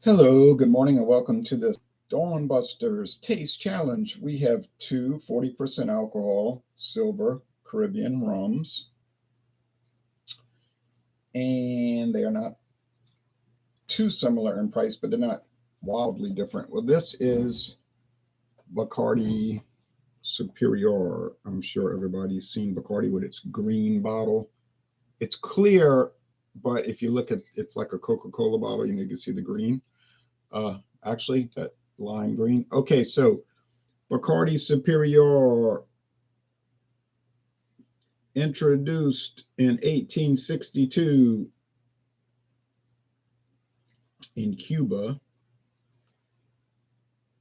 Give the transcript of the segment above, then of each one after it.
Hello, good morning, and welcome to this Dawn Busters Taste Challenge. We have two 40% alcohol silver Caribbean rums, and they are not too similar in price, but they're not wildly different. Well, this is Bacardi Superior. I'm sure everybody's seen Bacardi with its green bottle. It's clear, but if you look at it's like a Coca-Cola bottle, you can see the green. Uh, Actually, that lime green. Okay, so Bacardi Superior, introduced in 1862 in Cuba.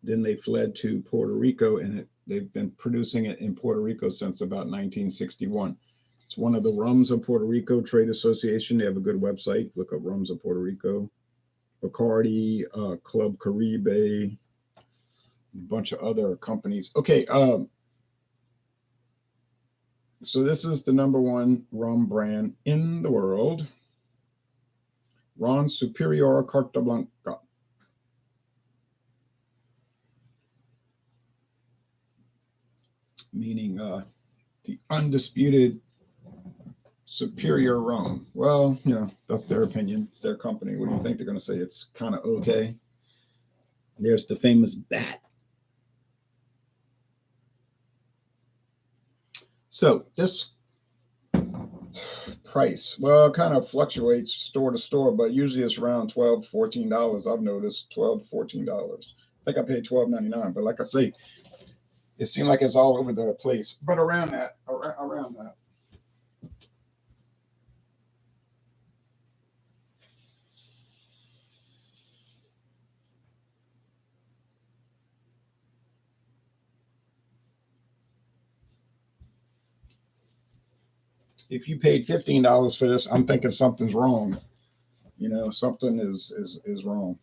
Then they fled to Puerto Rico, and they've been producing it in Puerto Rico since about 1961. It's one of the Rums of Puerto Rico Trade Association. They have a good website. Look up Rums of Puerto Rico. Bacardi, Club Caribe, a bunch of other companies. Okay, so this is the number one rum brand in the world. Ron Superior Carta Blanca. Meaning the undisputed superior rum. Well, that's their opinion. It's their company. What do you think they're going to say? It's kind of okay. There's the famous bat. So this price, well, it kind of fluctuates store to store, but usually it's around $12 to $14. I've noticed $12 to $14. I think I paid $12.99, but like I say, it seemed like it's all over the place. But around that, around that. If you paid $15 for this, I'm thinking something's wrong. Something is wrong.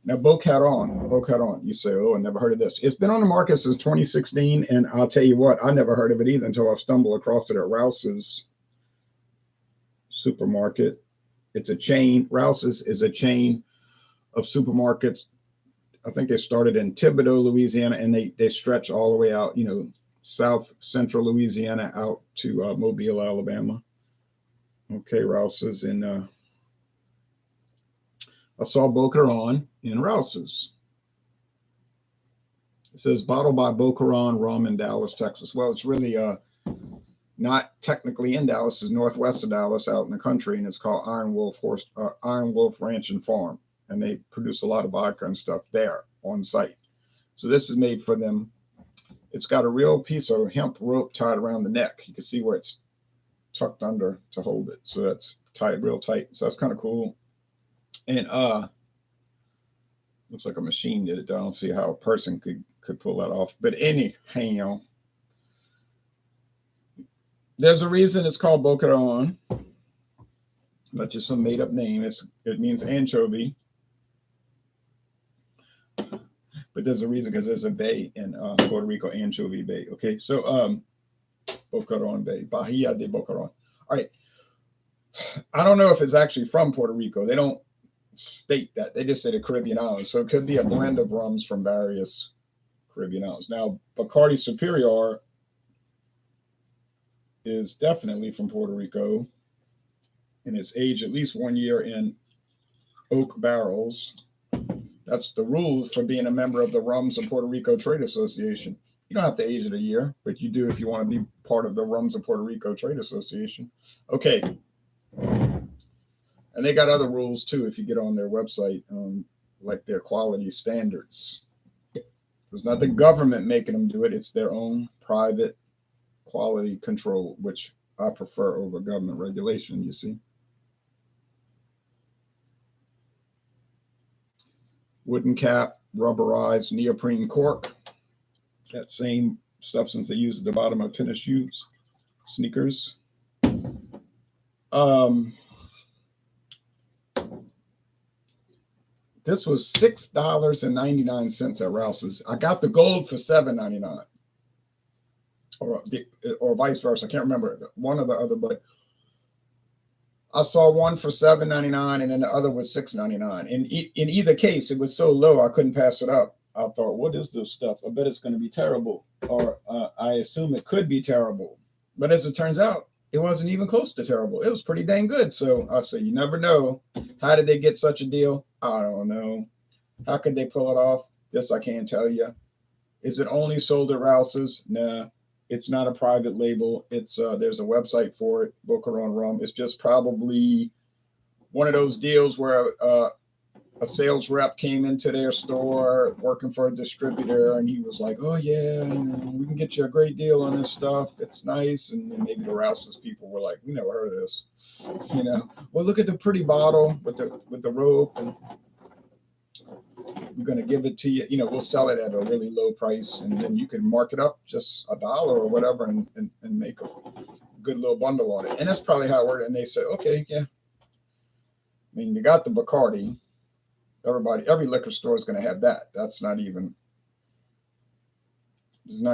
Now, Boquerón. You say, oh, I never heard of this. It's been on the market since 2016, and I'll tell you what, I never heard of it either until I stumbled across it at Rouse's supermarket. It's a chain. Rouse's is a chain of supermarkets. I think they started in Thibodaux, Louisiana, and they stretch all the way out, south central Louisiana out to Mobile, Alabama. Okay, Rouse's in I saw Boquerón in Rouse's. It says bottled by Boquerón Rum in Dallas, Texas. Well, it's really not technically in Dallas. It's northwest of Dallas, out in the country, and it's called Iron Wolf Ranch and Farm, and they produce a lot of vodka and stuff there on site. So this is made for them. It's got a real piece of hemp rope tied around the neck. You can see where it's tucked under to hold it. So that's tied real tight. So that's kind of cool. And looks like a machine did it. I don't see how a person could pull that off. But anyhow, there's a reason it's called Boquerón. Not just some made up name. It means anchovy. But there's a reason, because there's a bay in Puerto Rico, Anchovy Bay. Okay, so Boquerón Bay, Bahia de Boquerón. All right. I don't know if it's actually from Puerto Rico. They don't state that. They just say the Caribbean islands. So it could be a blend of rums from various Caribbean islands. Now, Bacardi Superior is definitely from Puerto Rico, and it's aged at least 1 year in oak barrels. That's the rules for being a member of the Rums of Puerto Rico Trade Association. You don't have to age it a year, but you do if you want to be part of the Rums of Puerto Rico Trade Association. Okay. And they got other rules too if you get on their website, like their quality standards. There's not the government making them do it. It's their own private quality control, which I prefer over government regulation, you see. Wooden cap, rubberized neoprene cork. That same substance they use at the bottom of tennis shoes, sneakers. This was $6.99 at Rouse's. I got the gold for $7.99, or vice versa. I can't remember one or the other, but I saw one for $7.99 and then the other was $6.99. In either case, it was so low I couldn't pass it up. I thought, what is this stuff? I bet it's going to be terrible, or I assume it could be terrible. But as it turns out, it wasn't even close to terrible. It was pretty dang good. So I said, you never know. How did they get such a deal? I don't know. How could they pull it off? This I can't tell you. Is it only sold at Rouse's? Nah, it's not a private label. It's there's a website for it, Boquerón Rum. It's just probably one of those deals where a sales rep came into their store working for a distributor, and he was like, "Oh yeah, we can get you a great deal on this stuff. It's nice." And then maybe the Rouse's people were like, "We never heard of this." Well, look at the pretty bottle with the rope, and we're going to give it to you. We'll sell it at a really low price, and then you can mark it up just $1 or whatever, and make a good little bundle on it. And that's probably how it worked. And they said, okay, yeah. I mean, you got the Bacardi. Every liquor store is going to have that. There's not going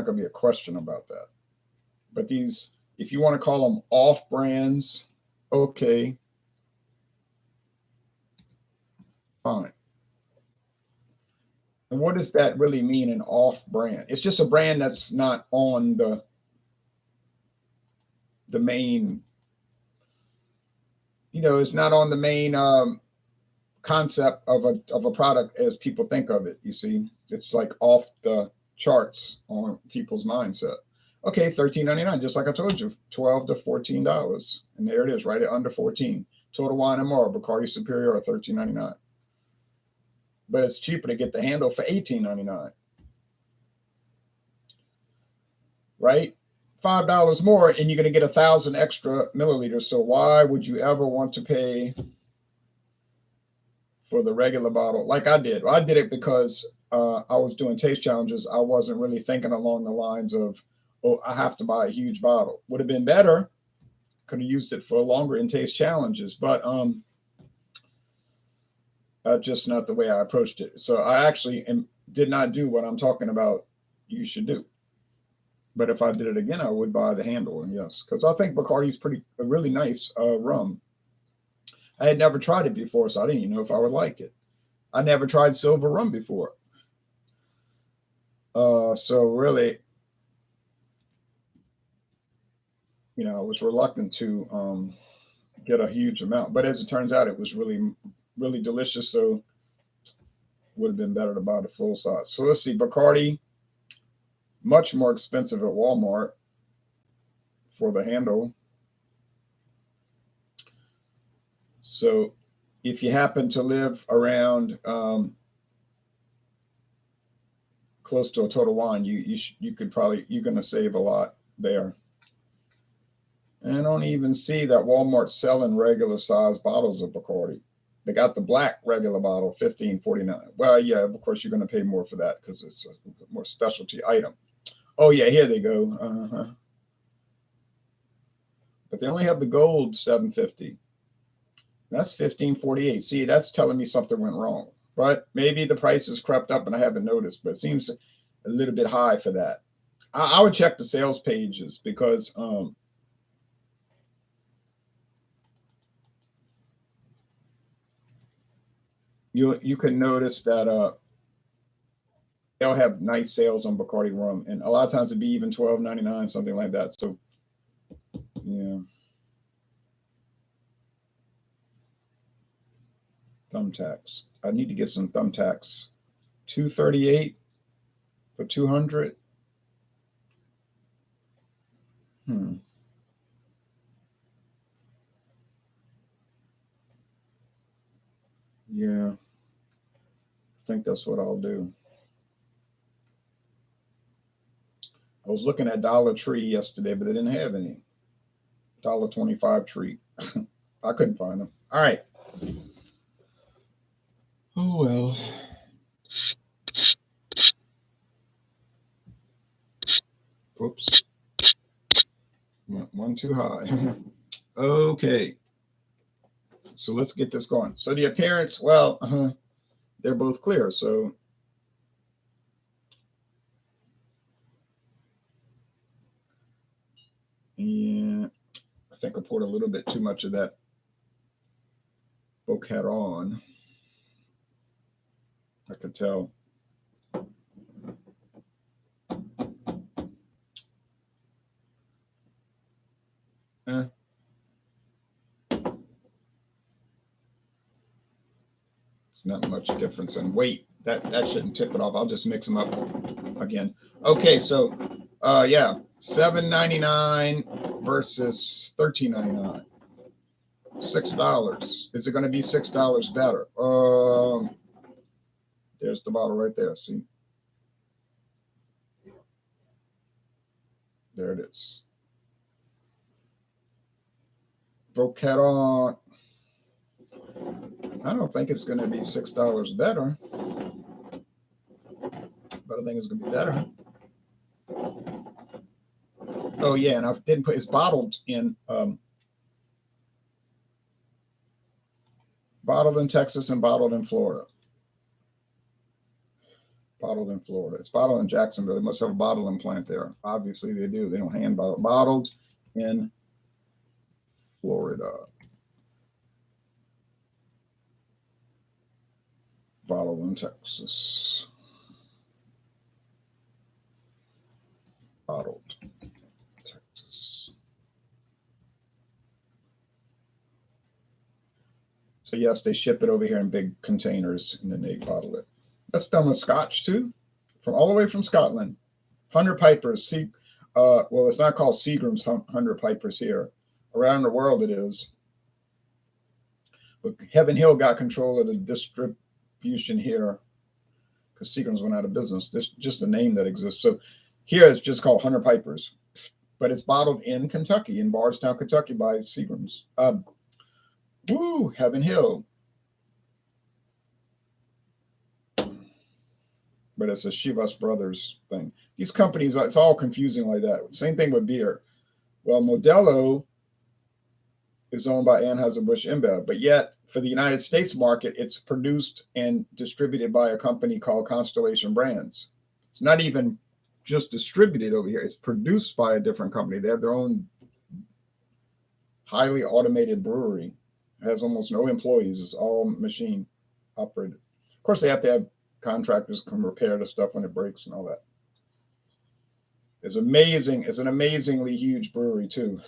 to be a question about that. But these, if you want to call them off brands, okay, fine. And what does that really mean, an off brand? It's just a brand that's not on the main, it's not on the main concept of a product as people think of it. You see, it's like off the charts on people's mindset. Okay, $13.99, just like I told you, $12 to $14, and there it is, right at under 14. Total Wine and More, Bacardi Superior, are $13.99. But it's cheaper to get the handle for $18.99, right? $5 more, and you're going to get 1,000 extra milliliters. So why would you ever want to pay for the regular bottle like I did? Well, I did it because I was doing taste challenges. I wasn't really thinking along the lines of, oh, I have to buy a huge bottle. Would have been better. Could have used it for longer in taste challenges, but just not the way I approached it. So I actually did not do what I'm talking about you should do. But if I did it again, I would buy the handle. And yes, because I think Bacardi is a really nice rum. I had never tried it before, so I didn't even know if I would like it. I never tried silver rum before. So really, I was reluctant to get a huge amount. But as it turns out, it was really, really delicious. So would have been better to buy the full size. So let's see, Bacardi, much more expensive at Walmart for the handle. So if you happen to live around close to a Total Wine, you're going to save a lot there. And I don't even see that Walmart's selling regular size bottles of Bacardi. They got the black regular bottle, $15.49. Well, yeah, of course you're going to pay more for that because it's a more specialty item. Oh yeah, here they go. But they only have the gold $7.50. That's $15.48. See, that's telling me something went wrong. But maybe the price has crept up and I haven't noticed. But it seems a little bit high for that. I would check the sales pages because you can notice that they'll have nice sales on Bacardi rum, and a lot of times it'd be even $12.99, something like that. So yeah. Thumbtacks. I need to get some thumbtacks. $2.38 for 200. Yeah. I think that's what I'll do. I was looking at Dollar Tree yesterday, but they didn't have any. $1.25 treat. I couldn't find them. All right. Oh well. Oops. One too high. Okay. So let's get this going. So the appearance, well, they're both clear. So yeah, I think I poured a little bit too much of that Boquerón. I could tell. Eh. It's not much difference in weight. That shouldn't tip it off. I'll just mix them up again. Okay, so yeah, $7.99 versus $13.99. $6. Is it going to be $6 better? There's the bottle right there. See, there it is. Boquerón. I don't think it's going to be $6 better, but I think it's going to be better. Oh yeah, and I didn't put. It's bottled in Texas and bottled in Florida. Bottled in Florida. It's bottled in Jacksonville. They must have a bottling plant there. Obviously, they do. They don't hand bottle. Bottled in Florida. Bottled in Texas. Bottled Texas. So yes, they ship it over here in big containers and then they bottle it. That's done with Scotch too, from all the way from Scotland. 100 Pipers. Well, it's not called Seagram's 100 Pipers here. Around the world it is. But Heaven Hill got control of the distribution here because Seagram's went out of business. This just a name that exists. So here it's just called 100 Pipers, but it's bottled in Kentucky, in Bardstown, Kentucky, by Seagram's. Heaven Hill. But it's a Chivas Brothers thing. These companies, it's all confusing like that. Same thing with beer. Well, Modelo is owned by Anheuser-Busch InBev, but yet for the United States market, it's produced and distributed by a company called Constellation Brands. It's not even just distributed over here. It's produced by a different company. They have their own highly automated brewery. It has almost no employees. It's all machine operated. Of course, they have to have contractors come repair the stuff when it breaks and all that. It's amazing. It's an amazingly huge brewery too.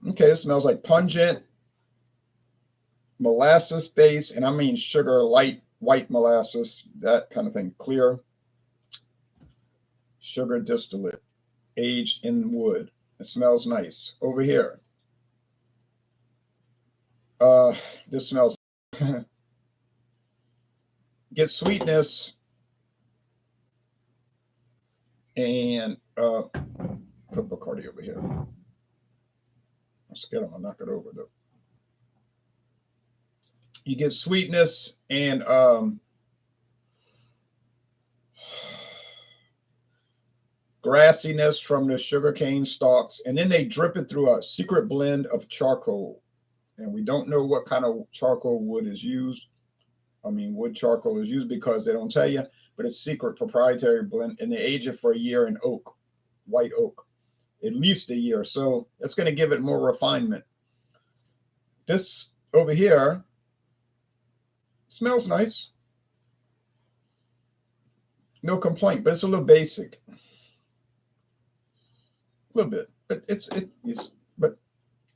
Okay, it smells like pungent, molasses base, and I mean sugar, light, white molasses, that kind of thing. Clear sugar distillate, aged in wood. It smells nice. Over here, this smells. Get sweetness and put Bacardi over here. I'm scared I'm gonna knock it over though. You get sweetness and grassiness from the sugarcane stalks, and then they drip it through a secret blend of charcoal. And we don't know what kind of charcoal wood is used. I mean, wood charcoal is used because they don't tell you, but it's secret proprietary blend, and they age it for a year in oak, white oak, at least a year. So it's going to give it more refinement. This over here smells nice. No complaint, but it's a little basic. A little bit, but it's but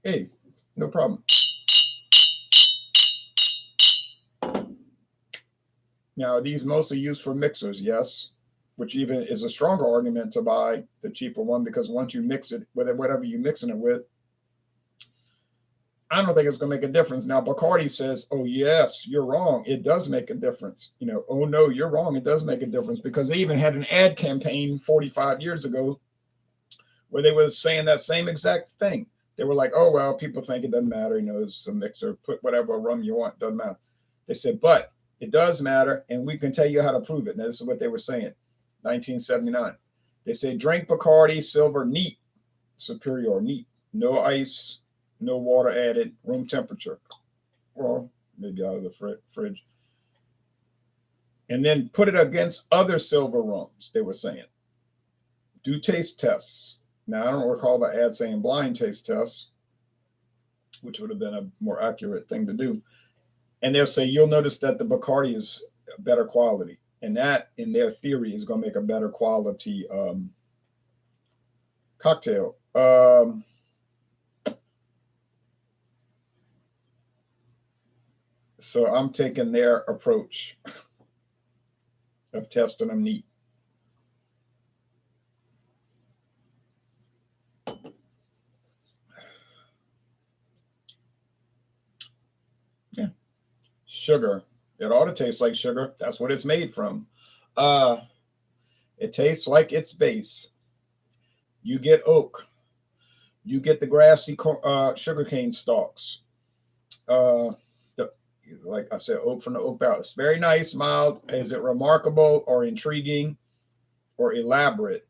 hey, no problem. Now, are these mostly used for mixers? Yes, which even is a stronger argument to buy the cheaper one, because once you mix it with whatever you're mixing it with, I don't think it's going to make a difference. Now, Bacardi says, oh, yes, you're wrong. It does make a difference. You know, oh, no, you're wrong. It does make a difference, because they even had an ad campaign 45 years ago where they were saying that same exact thing. They were like, oh, well, people think it doesn't matter. You know, it's a mixer. Put whatever rum you want. Doesn't matter. They said, but it does matter, and we can tell you how to prove it. And this is what they were saying, 1979. They say, drink Bacardi Silver neat, superior neat. No ice, no water added, room temperature. Well, maybe out of the fridge. And then put it against other silver rums, they were saying. Do taste tests. Now, I don't recall the ad saying blind taste tests. which would have been a more accurate thing to do. And they'll say, you'll notice that the Bacardi is better quality. And that, in their theory, is going to make a better quality cocktail. So I'm taking their approach of testing them neat. Yeah. Sugar. It ought to taste like sugar. That's what it's made from. It tastes like its base. You get oak. You get the grassy sugarcane stalks. Uh, the, like I said, oak from the oak barrel. It's very nice, mild. Is it remarkable or intriguing or elaborate?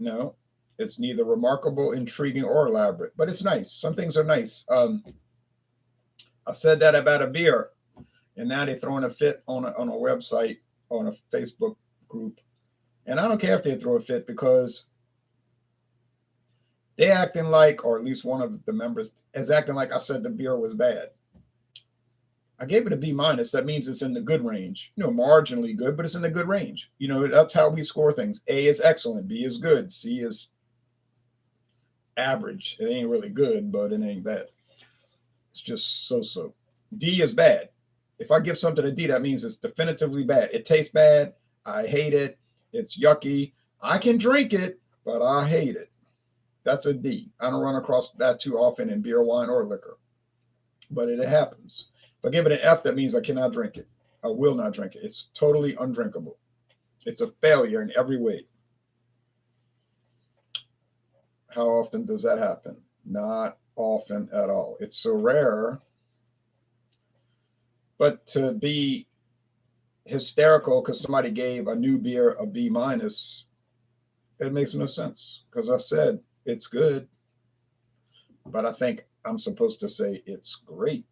No, it's neither remarkable, intriguing, or elaborate, but it's nice. Some things are nice. I said that about a beer, and now they're throwing a fit on a website, on a Facebook group. And I don't care if they throw a fit, because they acting like, or at least one of the members is acting like I said the beer was bad. I gave it a B minus. That means it's in the good range. Marginally good, but it's in the good range. That's how we score things. A is excellent. B is good. C is average. It ain't really good, but it ain't bad. It's just so-so. D is bad. If I give something a D, that means it's definitively bad. It tastes bad. I hate it. It's yucky. I can drink it, but I hate it. That's a D. I don't run across that too often in beer, wine, or liquor, but it happens. If I give it an F, that means I cannot drink it. I will not drink it. It's totally undrinkable. It's a failure in every way. How often does that happen? Not often at all. It's so rare. But to be hysterical because somebody gave a new beer a B minus, it makes no sense. Because I said it's good, but I think I'm supposed to say it's great.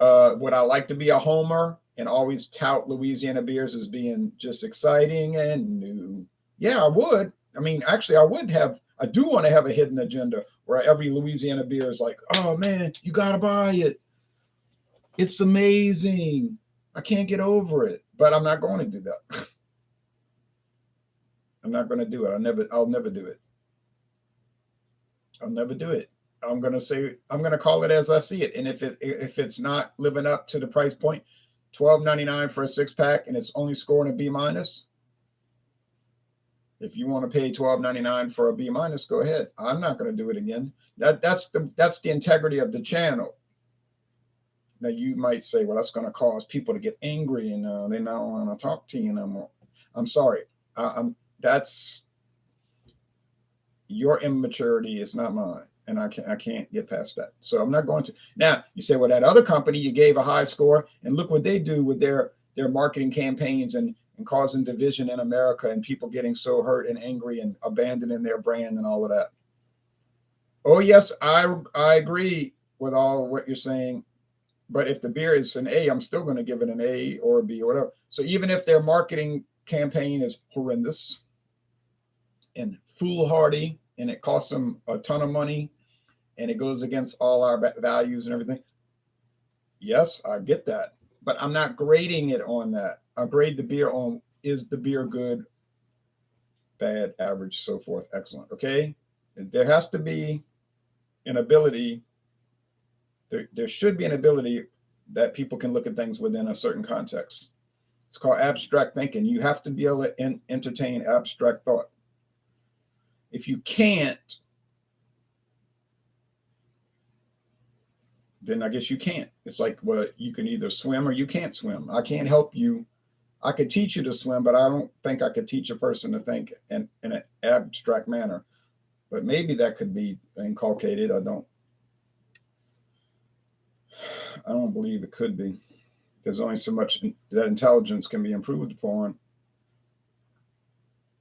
Would I like to be a homer and always tout Louisiana beers as being just exciting and new? Yeah, I would. I mean, actually, I do want to have a hidden agenda where every Louisiana beer is like, oh man, you got to buy it. It's amazing. I can't get over it, but I'm not going to do that. I'm not going to do it. I'll never do it. I'll never do it. I'm going to call it as I see it. And if it's not living up to the price point, $12.99 for a 6-pack, and it's only scoring a B minus. If you want to pay $12.99 for a B minus, go ahead. I'm not going to do it again. That's the integrity of the channel. Now you might say, well, that's going to cause people to get angry and they not want to talk to you no more. I'm sorry. That's your immaturity. Is not mine. And I can't get past that. So I'm not going to. Now, you say, well, that other company, you gave a high score, and look what they do with their marketing campaigns and causing division in America and people getting so hurt and angry and abandoning their brand and all of that. Oh, yes, I agree with all of what you're saying. But if the beer is an A, I'm still going to give it an A or a B or whatever. So even if their marketing campaign is horrendous and foolhardy and it costs them a ton of money, and it goes against all our values and everything. Yes, I get that. But I'm not grading it on that. I grade the beer on, is the beer good, bad, average, so forth, excellent. Okay? And there has to be an ability, there should be an ability that people can look at things within a certain context. It's called abstract thinking. You have to be able to entertain abstract thought. If you can't, then I guess you can't. It's like, well, you can either swim or you can't swim. I can't help you. I could teach you to swim, but I don't think I could teach a person to think in an abstract manner. But maybe that could be inculcated. I don't believe it could be. There's only so much that intelligence can be improved upon,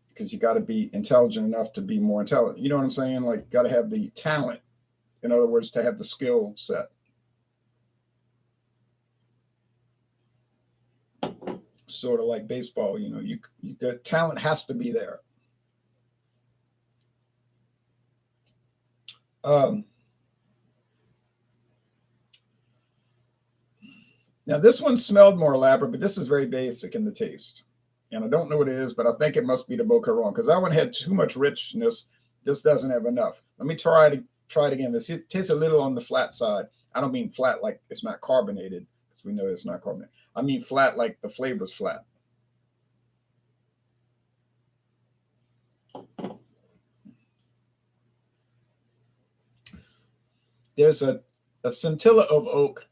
because you got to be intelligent enough to be more intelligent. You know what I'm saying? Like, got to have the talent. In other words, to have the skill set. Sort of like baseball, the talent has to be there. Now this one smelled more elaborate, but this is very basic in the taste. And I don't know what it is, but I think it must be the Boquerón because that one had too much richness. This doesn't have enough. Let me try it again. This tastes a little on the flat side. I don't mean flat like it's not carbonated because we know it's not carbonated. I mean flat like the flavor's flat. There's a scintilla of oak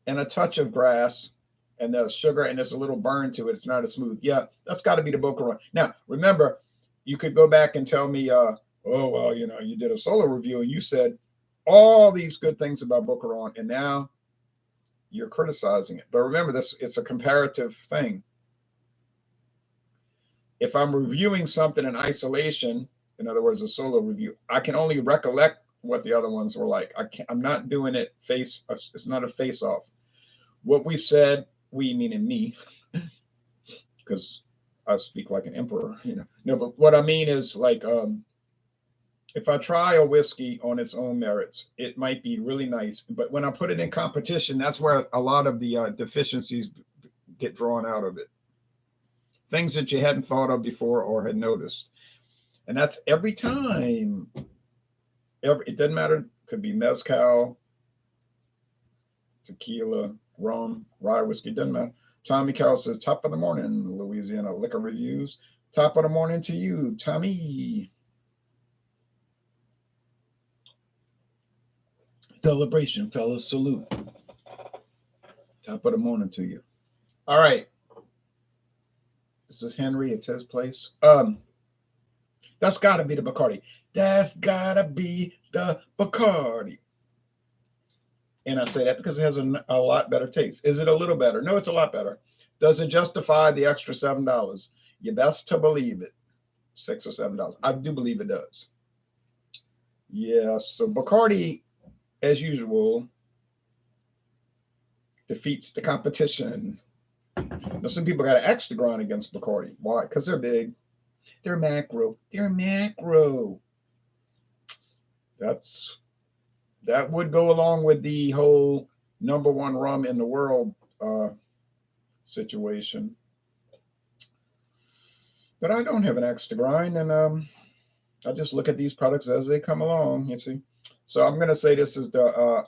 and a touch of grass, and there's sugar, and there's a little burn to it. It's not as smooth. Yeah, that's got to be the Boquerón. Now, remember, you could go back and tell me, oh, well, you did a solo review and you said all these good things about Boquerón, and now you're criticizing it. But remember, this it's a comparative thing. If I'm reviewing something in isolation, in other words, a solo review, I can only recollect what the other ones were like. I'm not doing it face. It's not a face off. What we've said, we meaning me, because I speak like an emperor, No, but what I mean is like, if I try a whiskey on its own merits, it might be really nice. But when I put it in competition, that's where a lot of the deficiencies get drawn out of it. Things that you hadn't thought of before or had noticed. And that's every time. It doesn't matter. It could be mezcal, tequila, rum, rye whiskey, doesn't matter. Tommy Carroll says, top of the morning, Louisiana Liquor Reviews. Top of the morning to you, Tommy. Celebration, fellas. Salute. Top of the morning to you. All right. This is Henry. It's his place. That's got to be the Bacardi. That's got to be the Bacardi. And I say that because it has a lot better taste. Is it a little better? No, it's a lot better. Does it justify the extra $7? You best to believe it. $6 or $7. I do believe it does. Yeah, so Bacardi, as usual, defeats the competition. Now, some people got an extra grind against Bacardi. Why? Because they're big. They're macro. They're macro. That would go along with the whole number one rum in the world situation. But I don't have an axe to grind, and I just look at these products as they come along, you see. So I'm going to say this is the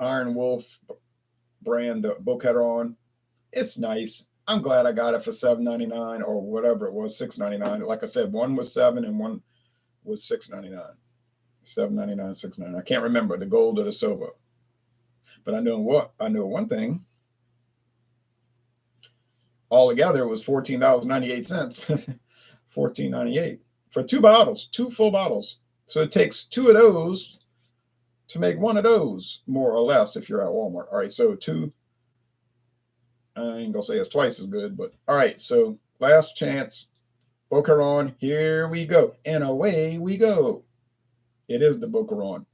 Iron Wolf brand, the Boquerón. It's nice. I'm glad I got it for $7.99 or whatever it was, $6.99. Like I said, one was $7 and one was $6.99. $7.99, $6.99. I can't remember the gold or the silver. But I know one thing. Altogether, it was $14.98. $14.98 for two bottles, two full bottles. So it takes two of those to make one of those, more or less, if you're at Walmart. All right, so two. I ain't gonna say it's twice as good, but all right. So last chance, Boquerón. Here we go, and away we go. It is the Boquerón.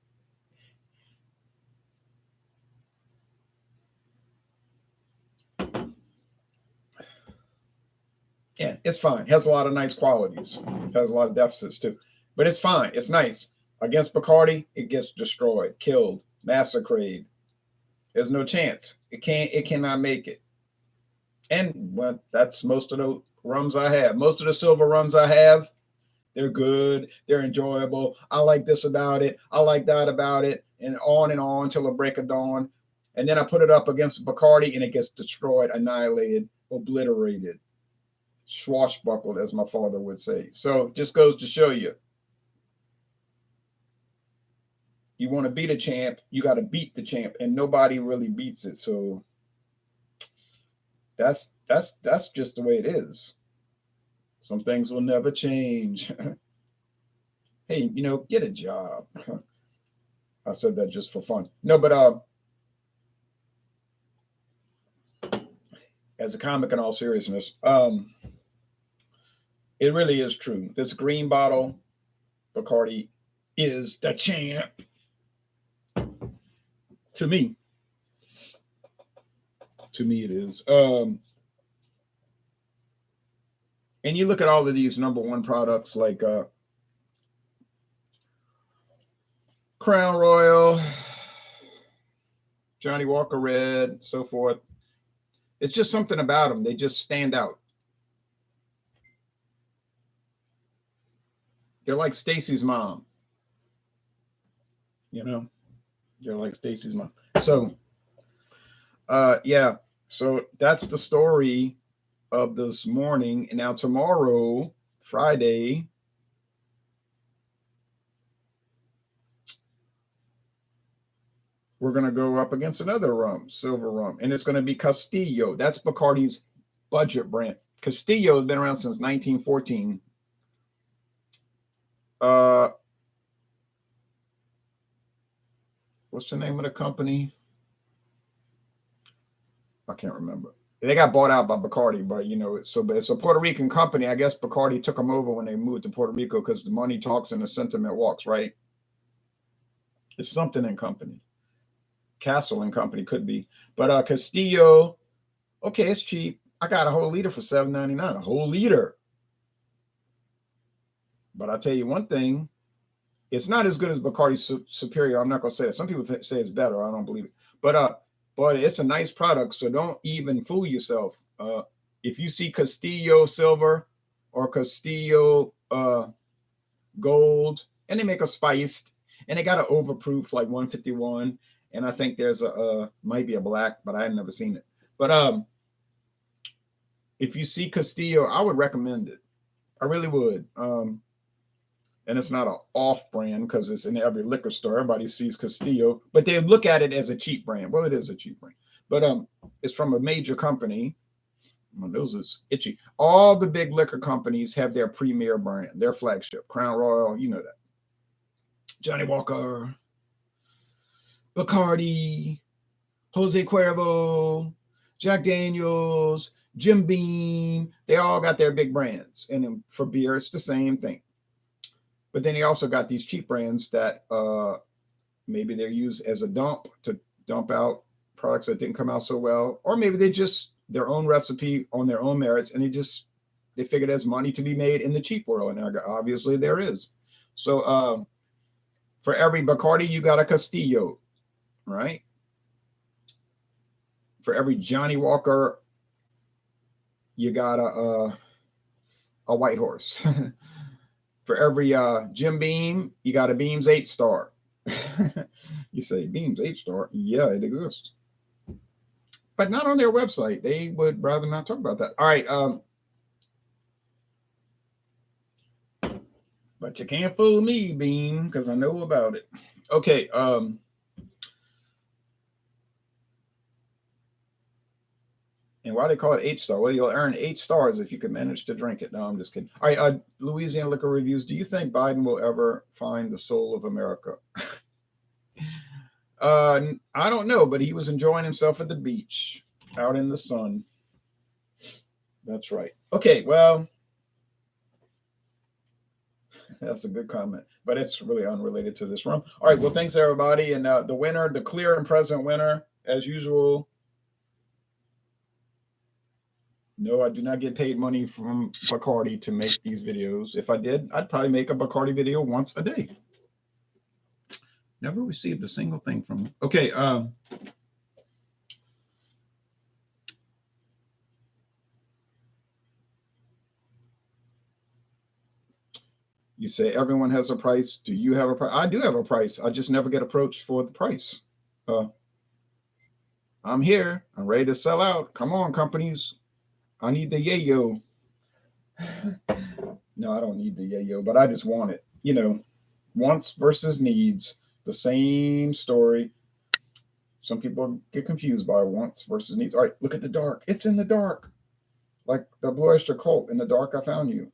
Yeah, it's fine. It has a lot of nice qualities. It has a lot of deficits too, but it's fine. It's nice. Against Bacardi, it gets destroyed, killed, massacred. There's no chance. It cannot make it. And well, that's most of the rums I have. Most of the silver rums I have, they're good. They're enjoyable. I like this about it. I like that about it. And on till the break of dawn. And then I put it up against Bacardi and it gets destroyed, annihilated, obliterated, swashbuckled, as my father would say. So just goes to show you. You want to beat a champ, you got to beat the champ. And nobody really beats it. So that's just the way it is. Some things will never change. Hey, get a job. I said that just for fun. No, but as a comic in all seriousness, it really is true. This green bottle, Bacardi, is the champ. To me. To me it is. And you look at all of these number one products like Crown Royal, Johnny Walker Red, so forth. It's just something about them. They just stand out. They're like Stacy's mom. You know, they're like Stacy's mom. So, yeah. So that's the story of this morning. And now tomorrow, Friday, we're going to go up against another rum, silver rum, and it's going to be Castillo. That's Bacardi's budget brand. Castillo has been around since 1914. Uh, what's the name of the company? I can't remember. They got bought out by Bacardi, but but it's a Puerto Rican company. I guess Bacardi took them over when they moved to Puerto Rico because the money talks and the sentiment walks, right? It's something in company. Castle and Company could be. But Castillo, okay, it's cheap. I got a whole liter for $7.99. A whole liter. But I'll tell you one thing, it's not as good as Bacardi Superior. I'm not gonna say that. Some people say it's better. I don't believe it. But it's a nice product, so don't even fool yourself. If you see Castillo Silver or Castillo Gold, and they make a spiced, and they got an overproof like 151, and I think there's might be a black, but I had never seen it. But if you see Castillo, I would recommend it. I really would. And it's not an off brand because it's in every liquor store. Everybody sees Castillo, but they look at it as a cheap brand. Well, it is a cheap brand, but it's from a major company. My nose is itchy. All the big liquor companies have their premier brand, their flagship. Crown Royal, you know that. Johnny Walker, Bacardi, Jose Cuervo, Jack Daniels, Jim Beam. They all got their big brands. And for beer, it's the same thing. But then they also got these cheap brands that maybe they're used as a dump to dump out products that didn't come out so well, or maybe they just their own recipe on their own merits, and they figured there's money to be made in the cheap world, and obviously there is. So for every Bacardi, you got a Castillo, right? For every Johnny Walker, you got a White Horse. For every Jim Beam, you got a Beam's 8-star. You say Beam's 8-star? Yeah, it exists, but not on their website. They would rather not talk about that. All right, but you can't fool me, Beam, because I know about it. Okay, and why they call it 8-star? Well, you'll earn 8 stars if you can manage to drink it. No, I'm just kidding. All right, Louisiana Liquor Reviews. Do you think Biden will ever find the soul of America? I don't know, but he was enjoying himself at the beach, out in the sun. That's right. Okay, well, that's a good comment, but it's really unrelated to this room. All right, well, thanks everybody, and the winner, the clear and present winner, as usual. No, I do not get paid money from Bacardi to make these videos. If I did, I'd probably make a Bacardi video once a day. Never received a single thing from them. Okay. You say everyone has a price. Do you have a price? I do have a price. I just never get approached for the price. I'm here. I'm ready to sell out. Come on, companies. I need the yayo. No, I don't need the yayo, but I just want it. Wants versus needs. The same story. Some people get confused by wants versus needs. All right, look at the dark. It's in the dark. Like the Blue Oyster Cult. In the dark, I found you.